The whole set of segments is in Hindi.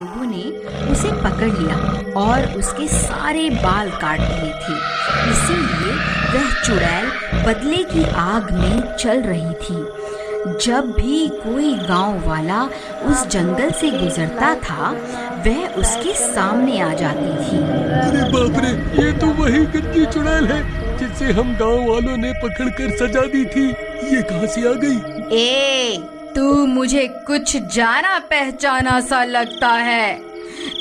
लोगों ने उसे पकड़ लिया और उसके सारे बाल काट दिए थे। इसीलिए वह चुड़ैल बदले की आग में चल रही थी। जब भी कोई गांव वाला उस जंगल से गुजरता था, वह उसके सामने आ जाती थी। अरे बाप रे, ये तो वही गंदी चुड़ैल है जिसे हम गांव वालों ने पकड़कर सजा दी थी। ये कहां से आ गई? ए, तू मुझे कुछ जाना पहचाना सा लगता है।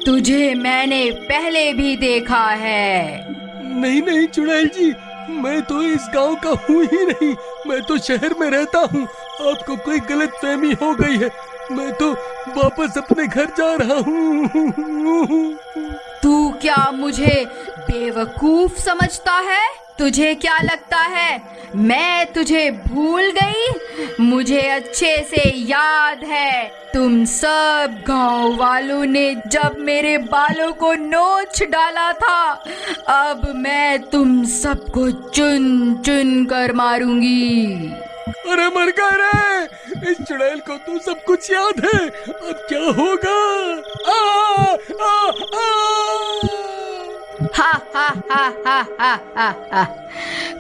तुझे मैंने पहले भी देखा है। नहीं नहीं चुड़ैल जी, मैं तो इस गांव का हूँ ही नहीं। मैं तो शहर में रहता हूँ। आपको कोई गलतफहमी हो गई है। मैं तो वापस अपने घर जा रहा हूँ। तू क्या मुझे बेवकूफ समझता है? तुझे क्या लगता है मैं तुझे भूल गई? मुझे अच्छे से याद है, तुम सब गांव वालों ने जब मेरे बालों को नोच डाला था। अब मैं तुम सबको चुन चुन कर मारूंगी। अरे मर गए रे! इस चुड़ैल को तो सब कुछ याद है। अब क्या होगा? आ, आ, आ! हा हा हा हा हा हा हा।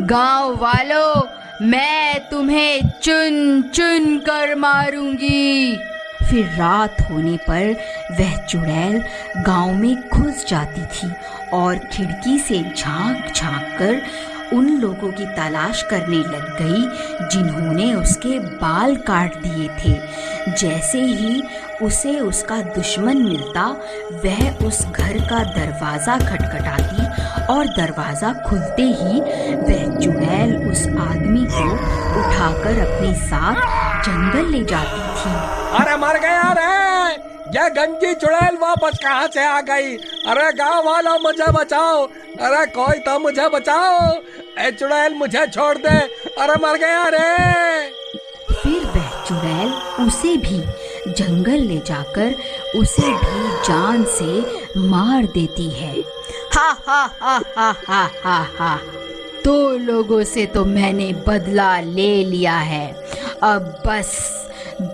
गांव वालों, मैं तुम्हें चुन चुन कर मारूंगी। फिर रात होने पर वह चुड़ैल गांव में घुस जाती थी और खिड़की से झांक झांक कर उन लोगों की तलाश करने लग गई जिन्होंने उसके बाल काट दिए थे। जैसे ही उसे उसका दुश्मन मिलता, वह उस घर का दरवाज़ा खटखटाती और दरवाज़ा खुलते ही वह चुड़ैल उस आदमी को उठाकर अपने साथ जंगल ले जाती थी। अरे मर गया रे! ये गंजी चुड़ैल वापस कहाँ से आ गई? अरे गांव वालों, मुझे बचाओ! अरे कोई तो मुझे बचाओ! ए चुड़ैल, मुझे छोड़ दे! अरे मर गया रे! फिर वह चुड़ैल उसे भी जंगल ले जाकर उसे भी जान से मार देती है। हा हा हा हा हा हा हा। दो लोगों से तो मैंने बदला ले लिया है। अब बस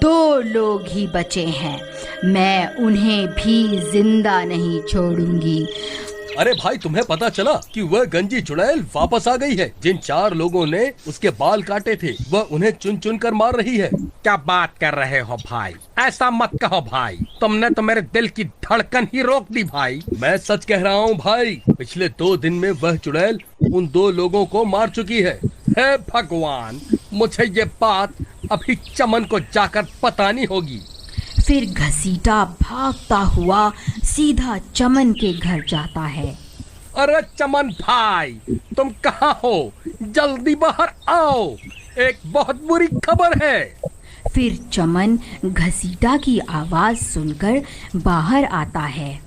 दो लोग ही बचे हैं। मैं उन्हें भी जिंदा नहीं छोड़ूंगी। अरे भाई, तुम्हें पता चला कि वह गंजी चुड़ैल वापस आ गई है? जिन 4 लोगों ने उसके बाल काटे थे, वह उन्हें चुन चुन कर मार रही है। क्या बात कर रहे हो भाई? ऐसा मत कहो भाई, तुमने तो मेरे दिल की धड़कन ही रोक दी भाई। मैं सच कह रहा हूँ भाई। पिछले 2 दिन में वह चुड़ैल उन 2 लोगों को मार चुकी है। हे भगवान, मुझे ये बात अभी चमन को जाकर बतानी होगी। फिर घसीटा भागता हुआ सीधा चमन के घर जाता है। अरे चमन भाई, तुम कहाँ हो? जल्दी बाहर आओ, एक बहुत बुरी खबर है। फिर चमन घसीटा की आवाज सुनकर बाहर आता है।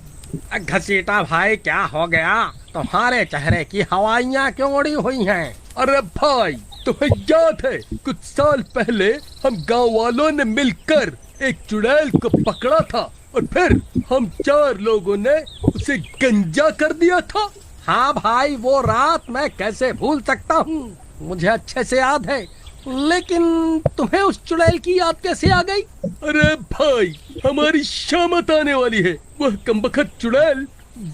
घसीटा भाई, क्या हो गया? तुम्हारे चेहरे की हवाइयाँ क्यों उड़ी हुई हैं? अरे भाई, तुम्हें याद है कुछ साल पहले हम गांव वालों ने मिलकर एक चुड़ैल को पकड़ा था और फिर हम 4 लोगों ने उसे गंजा कर दिया था? हाँ भाई, वो रात मैं कैसे भूल सकता हूँ, मुझे अच्छे से याद है। लेकिन तुम्हें उस चुड़ैल की याद कैसे आ गई? अरे भाई, हमारी शामत आने वाली है। वह कमबख्त चुड़ैल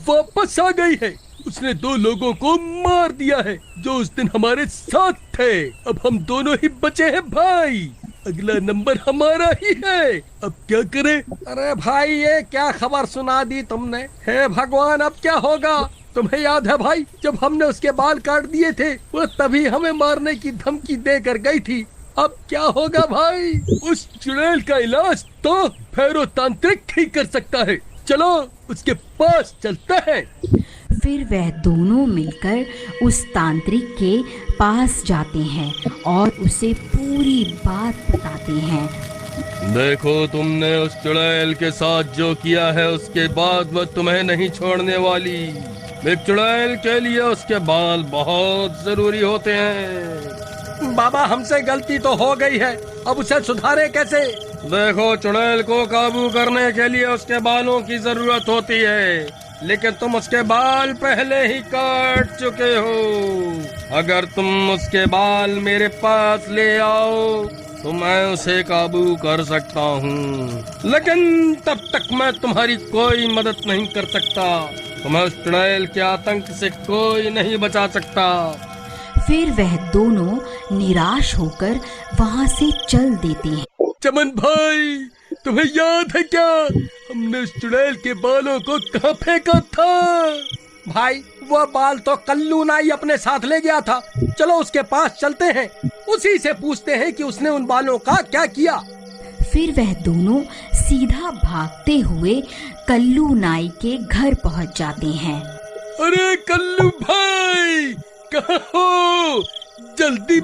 वापस आ गई है। उसने 2 लोगों को मार दिया है जो उस दिन हमारे साथ थे। अब हम दोनों ही बचे हैं भाई। अगला नंबर हमारा ही है। अब क्या करें? अरे भाई, ये क्या खबर सुना दी तुमने? हे भगवान, अब क्या होगा? तुम्हें याद है भाई, जब हमने उसके बाल काट दिए थे, वो तभी हमें मारने की धमकी देकर गई थी। अब क्या होगा भाई? उस चुड़ैल का इलाज तो भैरव तांत्रिक ठीक कर सकता है। चलो उसके पास चलते हैं। फिर वह दोनों मिलकर उस तांत्रिक के पास जाते हैं और उसे पूरी बात बताते हैं। देखो, तुमने उस चुड़ैल के साथ जो किया है, उसके बाद वह तुम्हें नहीं छोड़ने वाली। एक चुड़ैल के लिए उसके बाल बहुत जरूरी होते हैं। बाबा, हमसे गलती तो हो गई है, अब उसे सुधारे कैसे? देखो, चुड़ैल को काबू करने के लिए उसके बालों की जरूरत होती है, लेकिन तुम उसके बाल पहले ही काट चुके हो। अगर तुम उसके बाल मेरे पास ले आओ तो मैं उसे काबू कर सकता हूँ, लेकिन तब तक मैं तुम्हारी कोई मदद नहीं कर सकता। तुम्हें उस चुड़ैल के आतंक से कोई नहीं बचा सकता। फिर वह दोनों निराश होकर वहां से चल देते हैं। चमन भाई, तुम्हें याद है क्या, हमने उस चुड़ैल के बालों को कहाँ फेंका था? भाई वह बाल तो कल्लू नाई अपने साथ ले गया था। चलो उसके पास चलते हैं, उसी से पूछते हैं कि उसने उन बालों का क्या किया। फिर वह दोनों सीधा भागते हुए कल्लू नाई के घर पहुंच जाते हैं। अरे कल्लू भाई, कहाँ हो? जल्दी